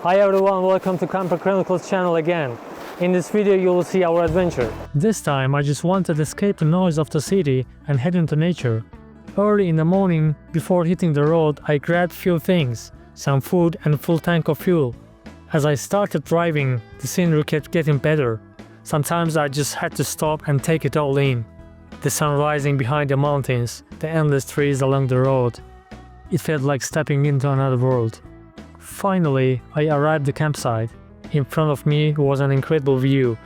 Hi everyone, welcome to Camper Chronicles channel again. In this video you will see our adventure. This time I just wanted to escape the noise of the city and head into nature. Early in the morning, before hitting the road, I grabbed few things, some food and a full tank of fuel. As I started driving, the scenery kept getting better. Sometimes I just had to stop and take it all in. The sun rising behind the mountains, the endless trees along the road. It felt like stepping into another world. Finally, I arrived at the campsite. In front of me was an incredible view.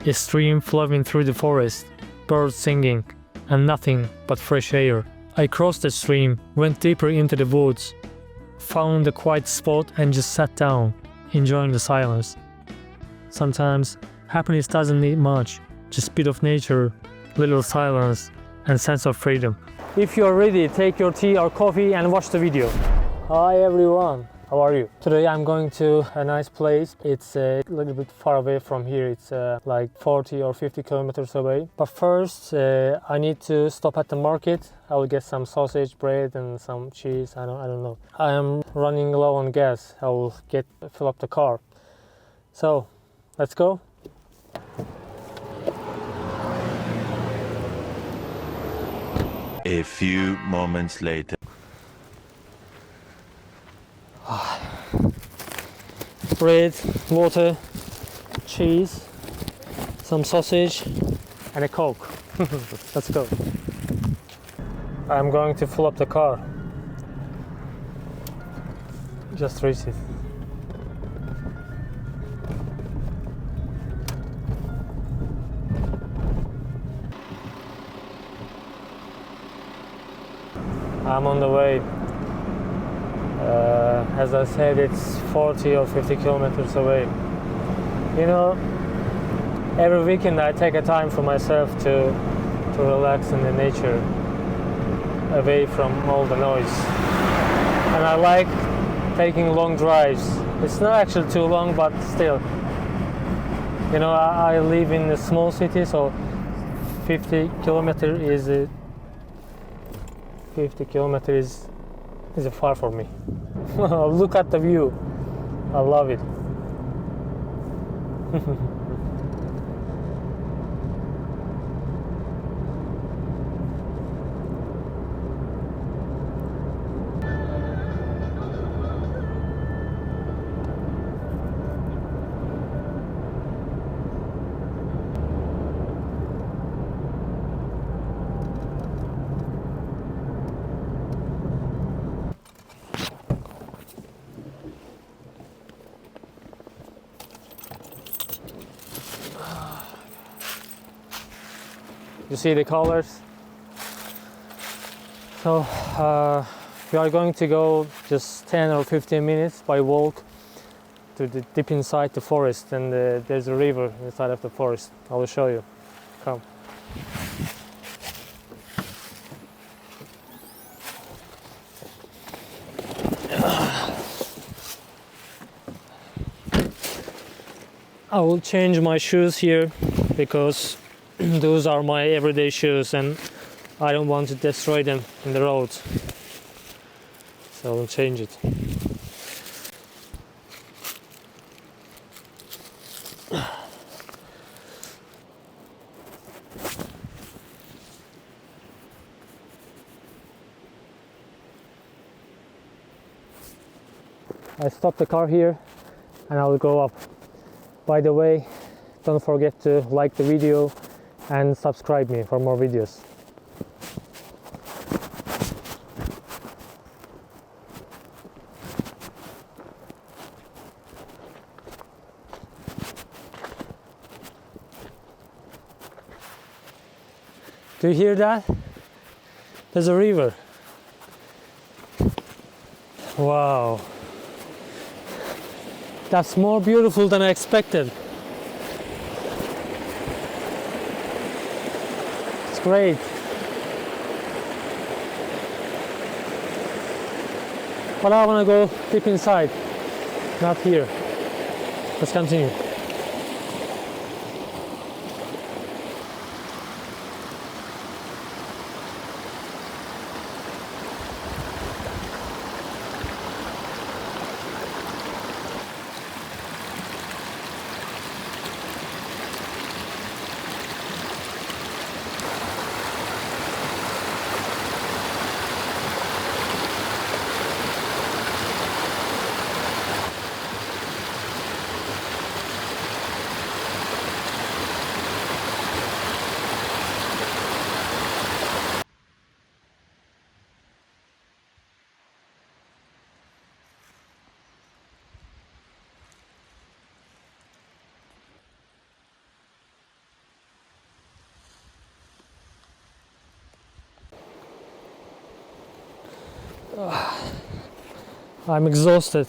A stream flowing through the forest, birds singing, and nothing but fresh air. I crossed the stream, went deeper into the woods, found a quiet spot and just sat down, enjoying the silence. Sometimes, happiness doesn't need much, just a bit of nature, little silence, and sense of freedom. If you're ready, take your tea or coffee and watch the video. Hi everyone, how are you? Today I'm going to a nice place. It's a little bit far away from here. It's like 40 or 50 kilometers away. But first I need to stop at the market. I will get some sausage, bread and some cheese. I don't know. I am running low on gas. I will fill up the car. So let's go. A few moments later. Bread, water, cheese, some sausage and a Coke. Let's go. I'm going to fill up the car. Just reach it. I'm on the way. As I said, it's 40 or 50 kilometers away. You know, every weekend I take a time for myself to relax in the nature, away from all the noise. And I like taking long drives. It's not actually too long, but still. You know, I live in a small city, so 50 kilometers is far for me. Look at the view. I love it. You see the colors? So we are going to go just 10 or 15 minutes by walk to the deep inside the forest, and there's a river inside of the forest. I will show you. Come. I will change my shoes here because those are my everyday shoes and I don't want to destroy them in the road. So I'll change it. I stopped the car here and I will go up. By the way, don't forget to like the video and subscribe me for more videos. Do you hear that? There's a river. Wow. That's more beautiful than I expected. Great. But I want to go deep inside, not here. Let's continue. I'm exhausted.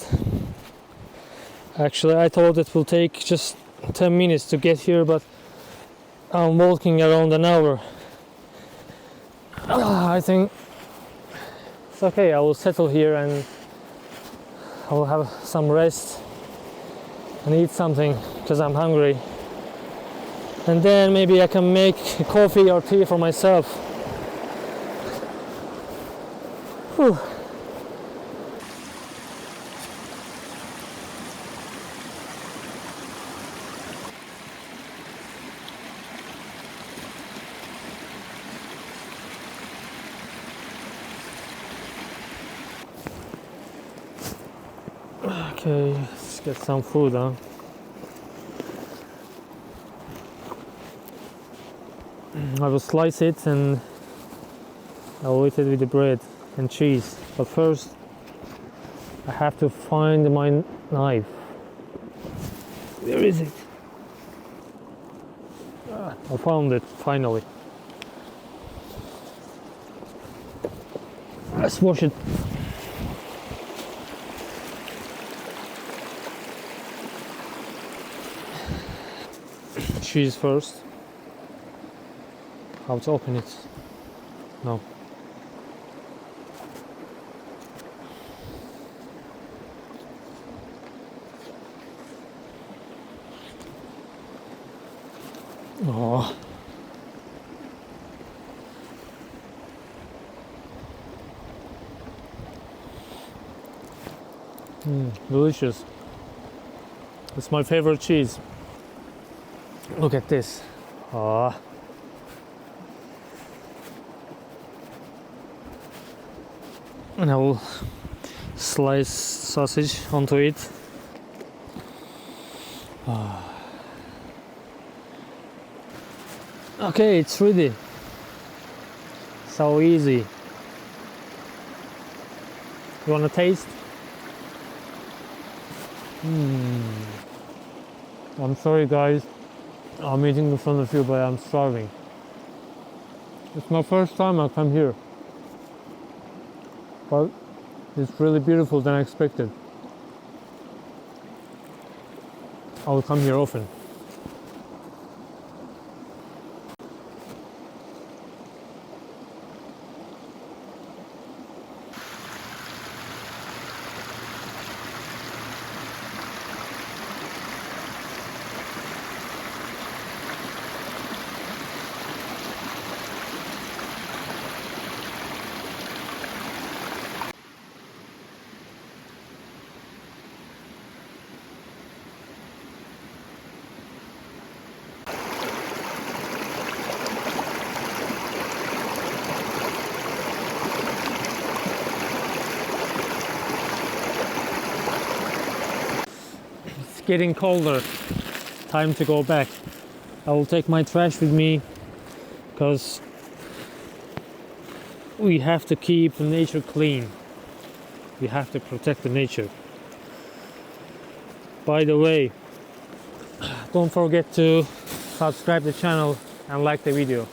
Actually, I thought it will take just 10 minutes to get here, but I'm walking around an hour. I think it's okay. I will settle here and I will have some rest and eat something because I'm hungry. And then maybe I can make coffee or tea for myself. Whew. Okay, let's get some food, huh? I will slice it and I will eat it with the bread and cheese. But first, I have to find my knife. Where is it? I found it, finally. Let's wash it. Cheese first. How to open it? No. Oh. Delicious. It's my favorite cheese. Look at this. Ah. And I will slice sausage onto it. Okay, it's ready. So easy. You wanna taste? I'm sorry guys, I'm eating in front of you, but I'm starving. It's my first time I come here, but it's really beautiful than I expected. I will come here often. Getting colder, time to go back. I will take my trash with me because we have to keep the nature clean. We have to protect the nature. By the way, don't forget to subscribe the channel and like the video.